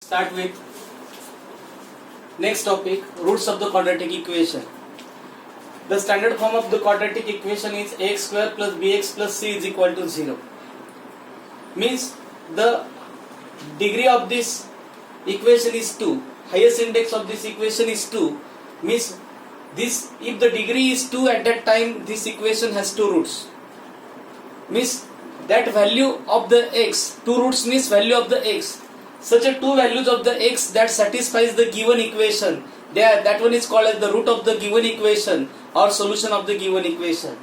Start with next topic, roots of the quadratic equation. The standard form of the quadratic equation is ax square plus bx plus c is equal to 0. Means the degree of this equation is 2. Highest index of this equation is 2. Means this, if the degree is 2, at that time this equation has 2 roots. Means that value of the x, 2 roots means value of the x. Such a 2 values of the x that satisfies the given equation, that one is called as the root of the given equation or solution of the given equation.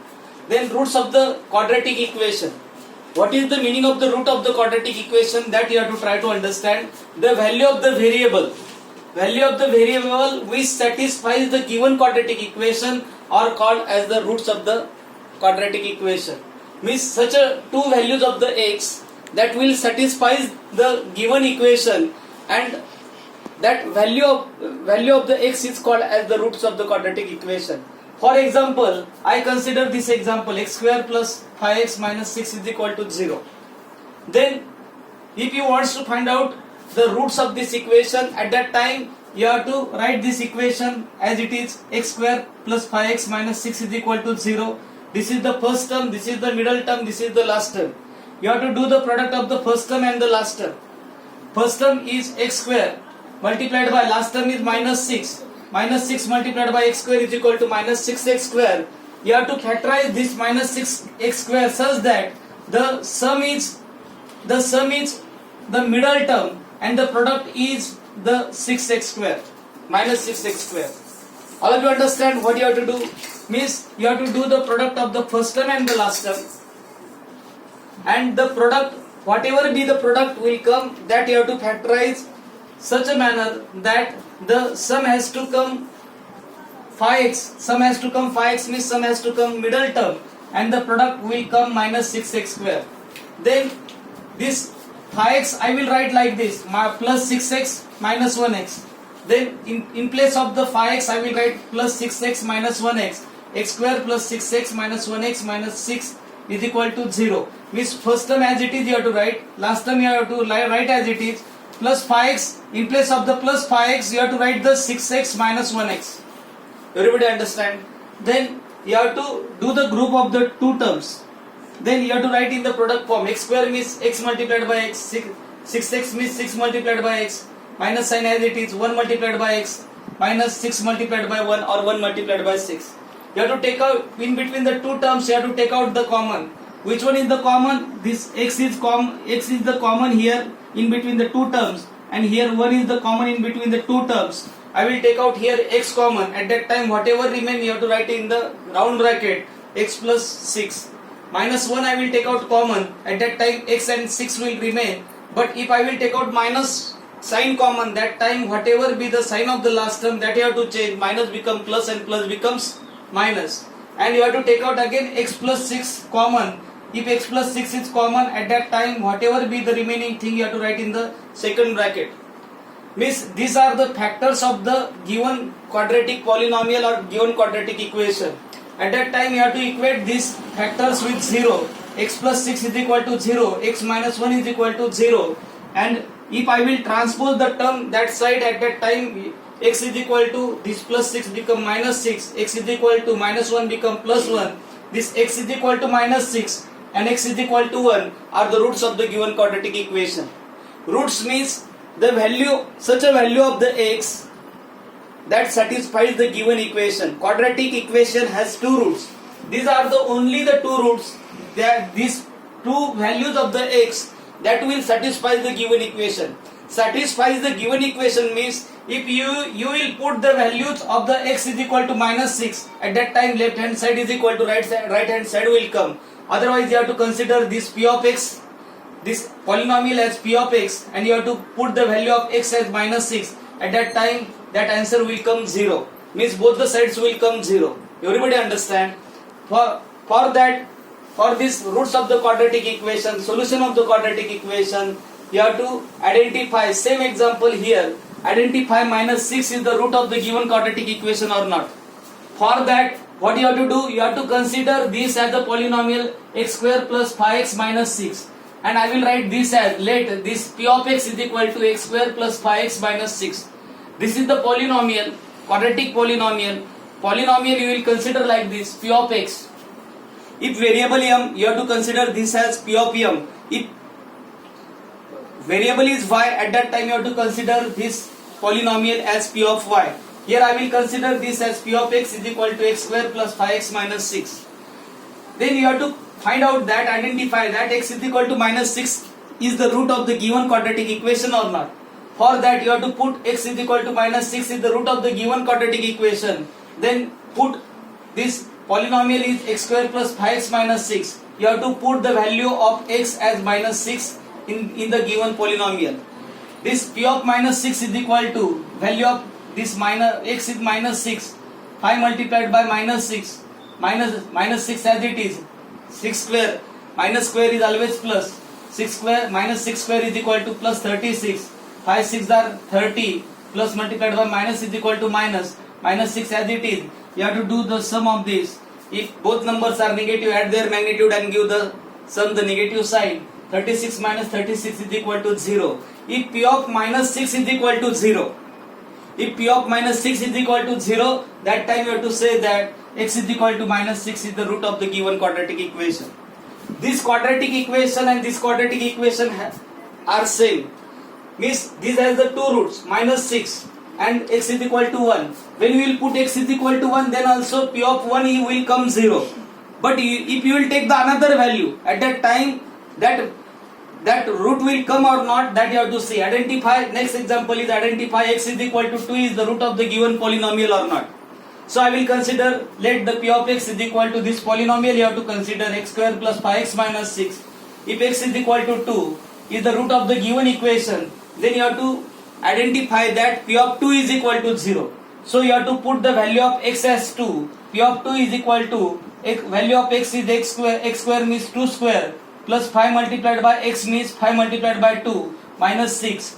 Then roots of the quadratic equation. What is the meaning of the root of the quadratic equation? That you have to try to understand. The value of the variable which satisfies the given quadratic equation are called as the roots of the quadratic equation. Means such a 2 values of the x that will satisfy the given equation, and that value of the x is called as the roots of the quadratic equation. For example, I consider this example, x square plus 5x minus 6 is equal to 0. Then if you want to find out the roots of this equation, at that time you have to write this equation as it is, x square plus 5x minus 6 is equal to 0. This is the first term, this is the middle term, this is the last term. You have to do the product of the first term and the last term. First term is x square multiplied by last term is minus 6. Minus 6 multiplied by x square is equal to minus 6x square. You have to factorize this minus 6x square such that the sum is the middle term and the product is the 6x square, minus 6x square. All of you understand what you have to do? Means you have to do the product of the first term and the last term, and the product, whatever be the product will come, that you have to factorize such a manner that the sum has to come 5x, means sum has to come middle term and the product will come minus 6x square. Then this 5x I will write like this, plus 6x minus 1x. Then in place of the 5x I will write plus 6x minus 1x, x square plus 6x minus 1x minus 6 is equal to 0. Means first term as it is you have to write, last term you have to write as it is, plus 5x, in place of the plus 5x you have to write the 6x minus 1x. Everybody understand? Then you have to do the group of the 2 terms. Then you have to write in the product form, x square means x multiplied by x, 6x means 6 multiplied by x, minus sign as it is 1 multiplied by x, minus 6 multiplied by 1 or 1 multiplied by 6. You have to take out, in between the 2 terms you have to take out the common. Which one is the common? This x is the common here in between the 2 terms, and here 1 is the common in between the 2 terms. I will take out here x common. At that time whatever remain you have to write in the round bracket, x plus 6. Minus 1 I will take out common. At that time x and 6 will remain. But if I will take out minus sign common, that time whatever be the sign of the last term, that you have to change. Minus become plus and plus becomes minus. And you have to take out again x plus 6 common. If x plus 6 is common, at that time whatever be the remaining thing you have to write in the second bracket. Means these are the factors of the given quadratic polynomial or given quadratic equation. At that time you have to equate these factors with 0. X plus 6 is equal to 0, x minus 1 is equal to 0. And if I will transpose the term that side, at that time x is equal to, this plus 6 become minus 6, x is equal to minus 1 become plus 1, this x is equal to minus 6 and x is equal to 1 are the roots of the given quadratic equation. Roots means the value, such a value of the x that satisfies the given equation. Quadratic equation has 2 roots. These are only the 2 roots, these 2 values of the x that will satisfy the given equation. Satisfies the given equation means if you will put the values of the x is equal to minus 6, at that time left hand side is equal to right hand side will come. Otherwise you have to consider this p of x, this polynomial as p of x, and you have to put the value of x as minus 6. At that time that answer will come 0. Means both the sides will come 0. Everybody understand? For this roots of the quadratic equation, solution of the quadratic equation, you have to identify, same example here, identify minus 6 is the root of the given quadratic equation or not. For that what you have to do? You have to consider this as the polynomial x square plus 5x minus 6. and I will write this as, let this p of x is equal to x square plus 5x minus 6. This is the polynomial, quadratic polynomial. Polynomial you will consider like this, p of x. If variable m, you have to consider this as p of m. If variable is y, at that time you have to consider this polynomial as p of y. Here I will consider this as p of x is equal to x square plus 5x minus 6. Then you have to find out that, identify that x is equal to minus 6 is the root of the given quadratic equation or not. For that you have to put x is equal to minus 6 is the root of the given quadratic equation. Then put this polynomial is x square plus 5x minus 6. You have to put the value of x as minus 6 in the given polynomial. This p of minus 6 is equal to value of this minus x is minus 6. 5 multiplied by minus 6. Minus 6 as it is. 6 square. Minus square is always plus. 6 square minus 6 square is equal to plus 36. 5 6 are 30. Plus multiplied by minus is equal to minus. Minus 6 as it is. You have to do the sum of this. If both numbers are negative, add their magnitude and give the sum the negative side. 36 minus 36 is equal to 0. If p of minus 6 is equal to 0. If p of minus 6 is equal to 0, that time you have to say that x is equal to minus 6 is the root of the given quadratic equation. This quadratic equation and this quadratic equation are same. Means these has the two roots, minus 6 and x is equal to 1. When we will put x is equal to 1, then also p of 1 will come 0. But if you will take the another value, at that time that root will come or not, that you have to see. Identify, next example is identify x is equal to 2 is the root of the given polynomial or not. So I will consider, let the p of x is equal to this polynomial, you have to consider x square plus 5x minus 6. If x is equal to 2 is the root of the given equation, then you have to identify that p of 2 is equal to 0. So you have to put the value of x as 2. P of 2 is equal to value of x is x square means 2 square plus 5 multiplied by x means 5 multiplied by 2 minus 6.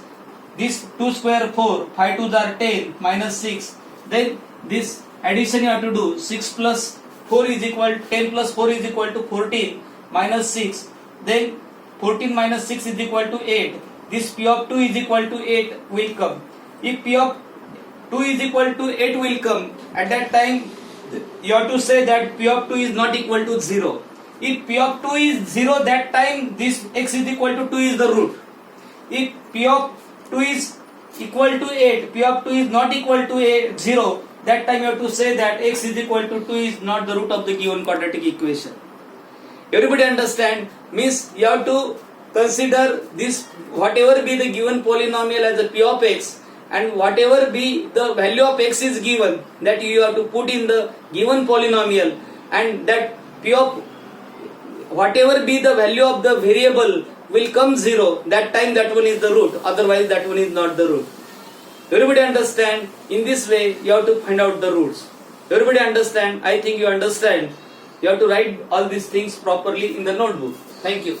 This 2 square 4, 5 2s are 10 minus 6. Then this addition you have to do. 6 plus 4 is equal 10 plus 4 is equal to 14 minus 6. Then 14 minus 6 is equal to 8. This p of 2 is equal to 8 will come. If p of 2 is equal to 8 will come, at that time you have to say that p of 2 is not equal to 0. If p of 2 is 0, that time this x is equal to 2 is the root. If p of 2 is equal to 8, p of 2 is not equal to 0, that time you have to say that x is equal to 2 is not the root of the given quadratic equation. Everybody understand? Means you have to consider this, whatever be the given polynomial as a p of x, and whatever be the value of x is given, that you have to put in the given polynomial, and that p of whatever be the value of the variable will come 0, that time that one is the root, otherwise that one is not the root. Everybody understand? In this way you have to find out the roots. Everybody understand? I think you understand. You have to write all these things properly in the notebook. Thank you.